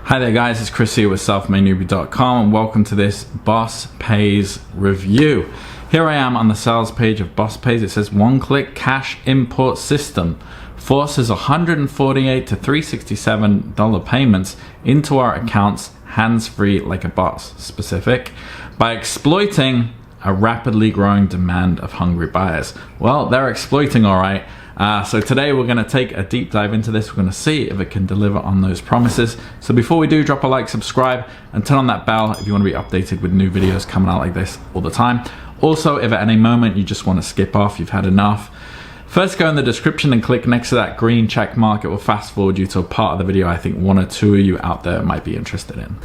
Hi there guys, it's Chris here with selfmadenewbie.com and welcome to this BossPayz review. Here I am on the sales page of BossPayz. It says one-click cash import system forces $148 to $367 payments into our accounts hands-free like a boss, specific, by exploiting a rapidly growing demand of hungry buyers. Well, they're exploiting all right. So today we're going to take a deep dive into this. We're going to see if it can deliver on those promises. So before we do, drop a like, subscribe, and turn on that bell if you want to be updated with new videos coming out like this all the time. Also, if at any moment you just want to skip off, you've had enough, first go in the description and click next to that green check mark. It will fast forward you to a part of the video I think one or two of you out there might be interested in.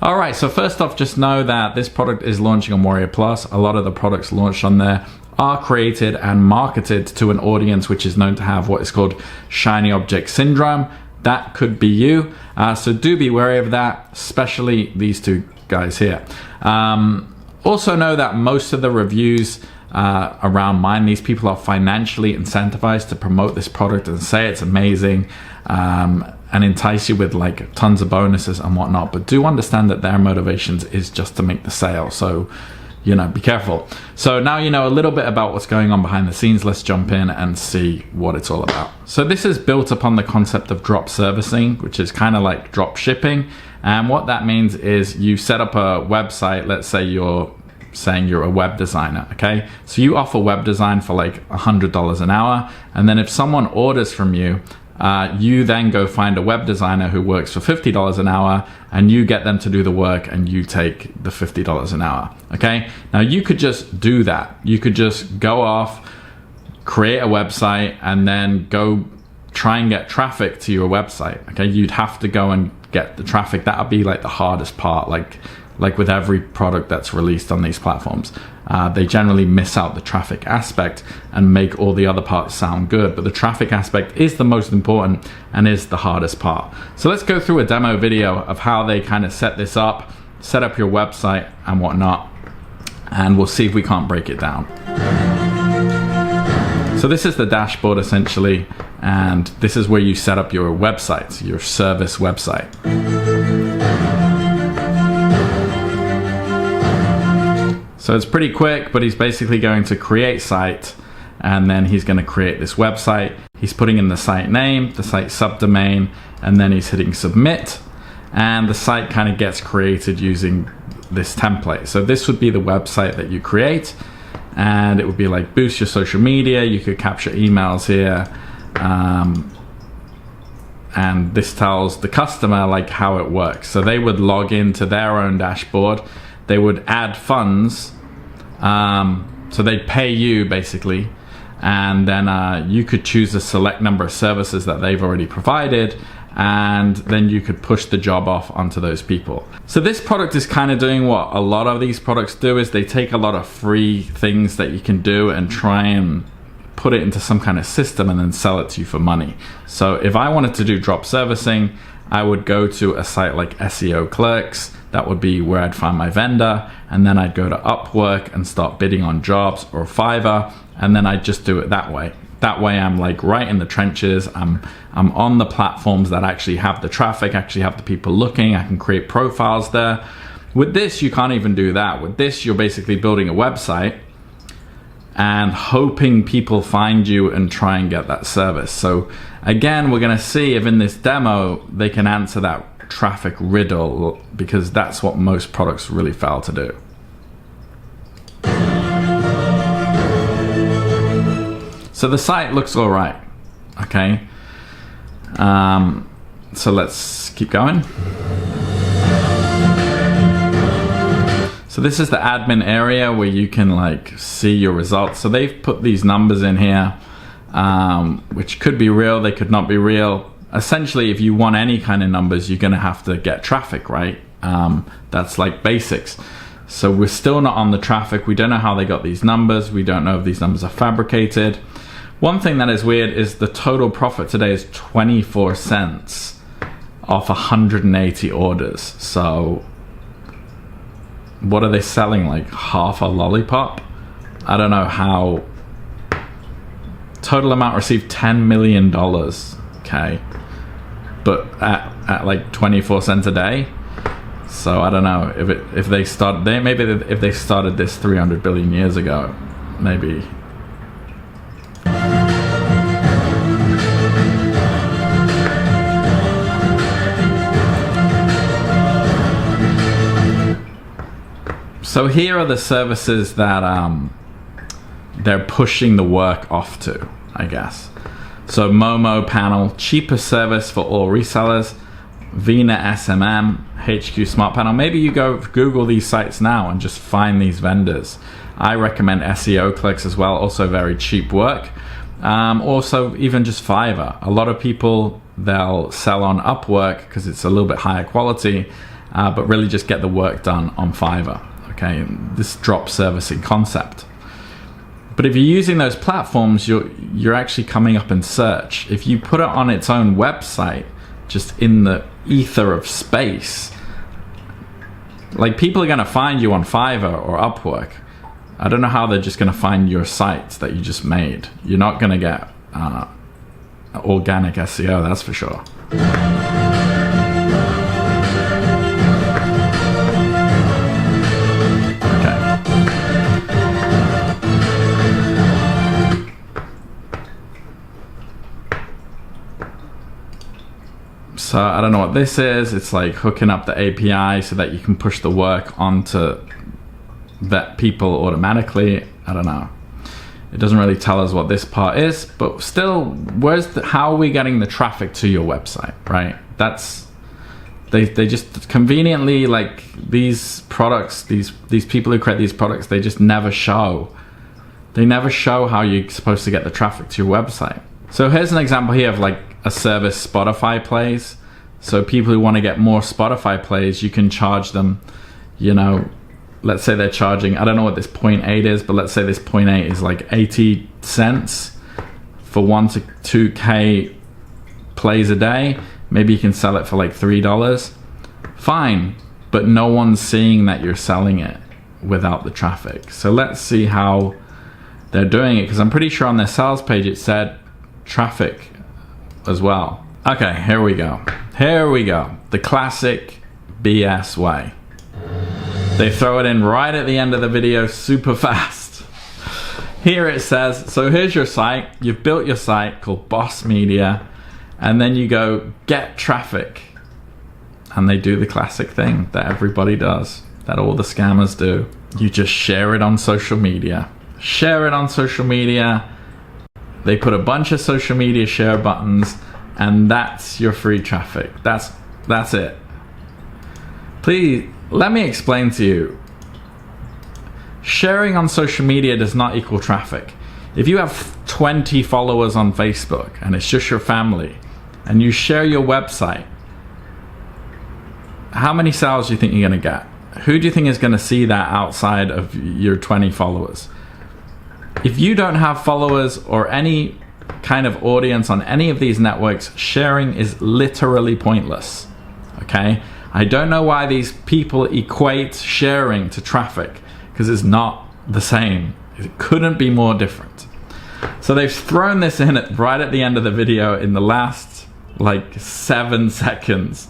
Alright, so first off, just know that this product is launching on Warrior Plus. A lot of the products launched on there are created and marketed to an audience which is known to have what is called shiny object syndrome. That could be you, so do be wary of that, especially these two guys here. Also know that most of the reviews around mine, these people are financially incentivized to promote this product and say it's amazing and entice you with like tons of bonuses and whatnot, but do understand that their motivations is just to make the sale. So you know, be careful. So now you know a little bit about what's going on behind the scenes. Let's jump in and see what it's all about. So this is built upon the concept of drop servicing, which is kind of like drop shipping. And what that means is you set up a website. Let's say you're saying you're a web designer, okay? So you offer web design for like $100 an hour. And then if someone orders from you, you then go find a web designer who works for $50 an hour and you get them to do the work and you take the $50 an hour, okay? Now you could just do that. You could just go off, create a website and then go try and get traffic to your website, okay? You'd have to go and get the traffic. That would be like the hardest part, like with every product that's released on these platforms. They generally miss out the traffic aspect and make all the other parts sound good, but the traffic aspect is the most important and is the hardest part. So let's go through a demo video of how they kind of set this up, set up your website and whatnot, and we'll see if we can't break it down. So this is the dashboard essentially, and this is where you set up your website, your service website. So it's pretty quick, but he's basically going to create site and then he's going to create this website. He's putting in the site name, the site subdomain, and then he's hitting submit. And the site kind of gets created using this template. So this would be the website that you create. And it would be like boost your social media. You could capture emails here. And this tells the customer like how it works. So they would log into their own dashboard. They would add funds. So they'd pay you basically, and then you could choose a select number of services that they've already provided, and then you could push the job off onto those people. So this product is kind of doing what a lot of these products do, is they take a lot of free things that you can do and try and put it into some kind of system and then sell it to you for money. So if I wanted to do drop servicing, I would go to a site like SEO Clerks. That would be where I'd find my vendor, and then I'd go to Upwork and start bidding on jobs, or Fiverr, and then I'd just do it that way. That way I'm like right in the trenches. I'm on the platforms that actually have the traffic, actually have the people looking. I can create profiles there. With this, you can't even do that. With this, you're basically building a website and hoping people find you and try and get that service. So again, we're gonna see if in this demo they can answer that traffic riddle, because that's what most products really fail to do. So the site looks all right, okay? So let's keep going. So this is the admin area where you can like see your results. So they've put these numbers in here, which could be real, they could not be real. Essentially, if you want any kind of numbers, you're gonna have to get traffic, right? That's like basics. So we're still not on the traffic. We don't know how they got these numbers. We don't know if these numbers are fabricated. One thing that is weird is the total profit today is 24 cents off 180 orders. So what are they selling, like half a lollipop? I don't know how. Total amount received $10 million. Okay. but at like 24 cents a day. So I don't know if they started this 300 billion years ago, maybe. So here are the services that they're pushing the work off to, I guess. So Momo Panel, cheapest service for all resellers. Vina SMM, HQ Smart Panel. Maybe you go Google these sites now and just find these vendors. I recommend SEO clicks as well, also very cheap work. Also even just Fiverr. A lot of people, they'll sell on Upwork because it's a little bit higher quality, but really just get the work done on Fiverr. Okay, this drop servicing concept. But if you're using those platforms, you're actually coming up in search. If you put it on its own website, just in the ether of space, like people are gonna find you on Fiverr or Upwork. I don't know how they're just gonna find your sites that you just made. You're not gonna get organic SEO, that's for sure. So I don't know what this is. It's like hooking up the API so that you can push the work onto vet people automatically. I don't know. It doesn't really tell us what this part is, but still, how are we getting the traffic to your website, right? That's, they just conveniently, like these products, these people who create these products, they just never show. They never show how you're supposed to get the traffic to your website. So here's an example here of like a service Spotify plays. So people who want to get more Spotify plays, you can charge them, you know, let's say they're charging, I don't know what this 0.8 is, but let's say this 0.8 is like 80 cents for 1 to 2K plays a day. Maybe you can sell it for like $3. Fine, but no one's seeing that you're selling it without the traffic. So let's see how they're doing it, because I'm pretty sure on their sales page it said traffic as well. Okay, here we go. Here we go. The classic BS way. They throw it in right at the end of the video super fast. Here it says, so here's your site. You've built your site called Boss Media, and then you go get traffic. And they do the classic thing that everybody does, that all the scammers do. You just share it on social media. Share it on social media. They put a bunch of social media share buttons, and that's your free traffic. That's it. Please, let me explain to you. Sharing on social media does not equal traffic. If you have 20 followers on Facebook and it's just your family, and you share your website, how many sales do you think you're gonna get? Who do you think is gonna see that outside of your 20 followers? If you don't have followers or any kind of audience on any of these networks, sharing is literally pointless, okay? I don't know why these people equate sharing to traffic, because it's not the same. It couldn't be more different. So they've thrown this in right at the end of the video in the last like 7 seconds.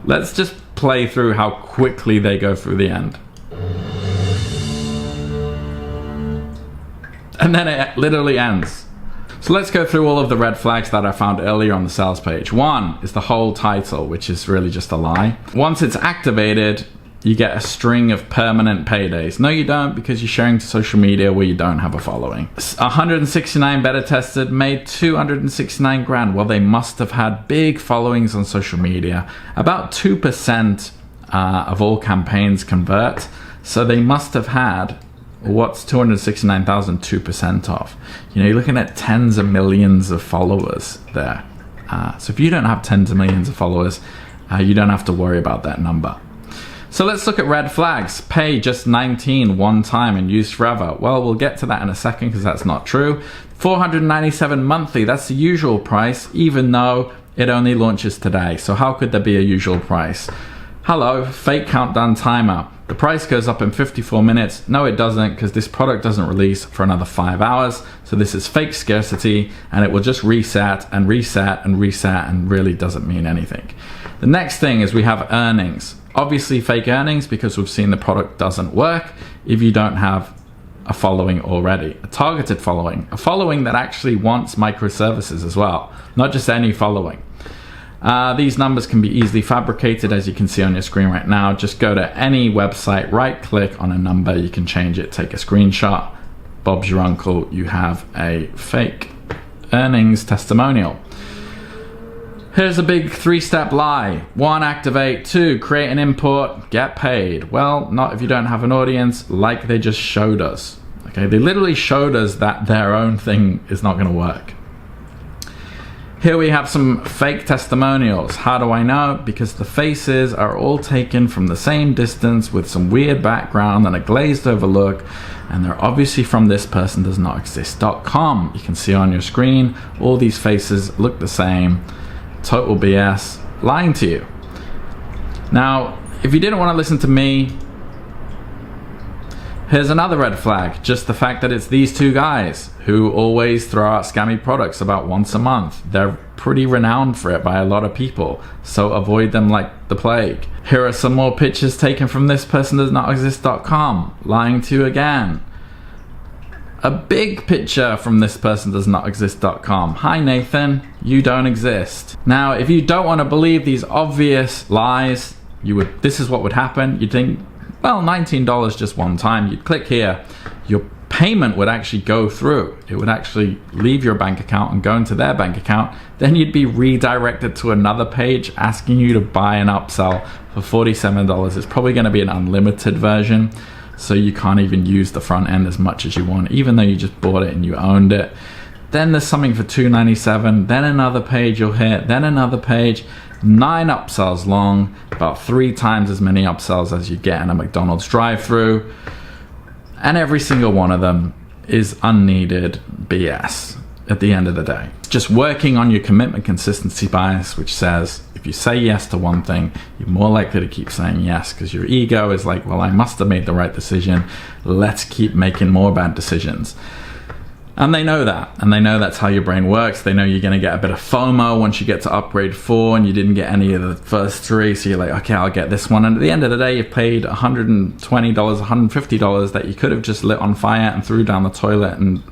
Let's just play through how quickly they go through the end. And then it literally ends. So let's go through all of the red flags that I found earlier on the sales page. One is the whole title, which is really just a lie. Once it's activated, you get a string of permanent paydays. No, you don't, because you're sharing to social media where you don't have a following. 169 beta tested, made 269 grand. Well, they must have had big followings on social media. About 2% of all campaigns convert. So they must have had, what's 269,000 2% of? You know, you're looking at tens of millions of followers there. So if you don't have tens of millions of followers, you don't have to worry about that number. So let's look at red flags. Pay just 19 one time and use forever. Well, we'll get to that in a second because that's not true. 497 monthly, that's the usual price, even though it only launches today. So how could there be a usual price? Hello, fake countdown timer. The price goes up in 54 minutes. No, it doesn't, because this product doesn't release for another 5 hours. So this is fake scarcity, and it will just reset and reset and reset and really doesn't mean anything. The next thing is we have earnings. Obviously fake earnings, because we've seen the product doesn't work if you don't have a following already, a targeted following, a following that actually wants microservices as well, not just any following. These numbers can be easily fabricated, as you can see on your screen right now. Just go to any website, right click on a number, you can change it, take a screenshot. Bob's your uncle, you have a fake earnings testimonial. Here's a big 3-step lie. 1, activate. 2, create an import, get paid. Well, not if you don't have an audience, like they just showed us. Okay, they literally showed us that their own thing is not gonna work. Here we have some fake testimonials. How do I know? Because the faces are all taken from the same distance with some weird background and a glazed over look, and they're obviously from thispersondoesnotexist.com. You can see on your screen, all these faces look the same. Total BS, lying to you. Now, if you didn't want to listen to me, here's another red flag, just the fact that it's these two guys who always throw out scammy products about once a month. They're pretty renowned for it by a lot of people, so avoid them like the plague. Here are some more pictures taken from thispersondoesnotexist.com, lying to you again. A big picture from thispersondoesnotexist.com. Hi Nathan, you don't exist. Now, if you don't want to believe these obvious lies, this is what would happen. You'd think, well, $19 just one time. You'd click here, your payment would actually go through. It would actually leave your bank account and go into their bank account. Then you'd be redirected to another page asking you to buy an upsell for $47. It's probably going to be an unlimited version, so you can't even use the front end as much as you want, even though you just bought it and you owned it. Then there's something for $2.97, then another page you'll hit, then another page. 9 upsells long, about 3 times as many upsells as you get in a McDonald's drive-thru, and every single one of them is unneeded BS at the end of the day. Just working on your commitment consistency bias, which says if you say yes to one thing, you're more likely to keep saying yes, because your ego is like, well, I must have made the right decision, let's keep making more bad decisions. And they know that, and they know that's how your brain works. They know you're going to get a bit of FOMO once you get to upgrade 4 and you didn't get any of the first 3, so you're like, okay, I'll get this one. And at the end of the day, you've paid $120, $150 that you could have just lit on fire and threw down the toilet and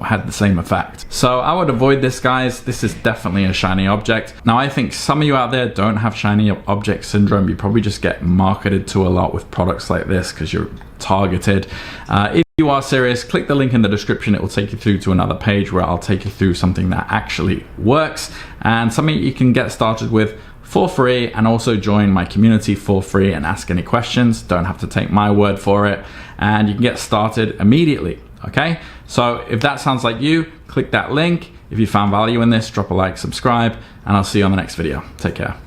had the same effect. So I would avoid this, guys. This is definitely a shiny object. Now, I think some of you out there don't have shiny object syndrome. You probably just get marketed to a lot with products like this because you're targeted. If you are serious, click the link in the description. It will take you through to another page where I'll take you through something that actually works and something you can get started with for free, and also join my community for free and ask any questions. Don't have to take my word for it, and you can get started immediately. Okay, so if that sounds like you, click that link. If you found value in this, drop a like, subscribe, and I'll see you on the next video. Take care.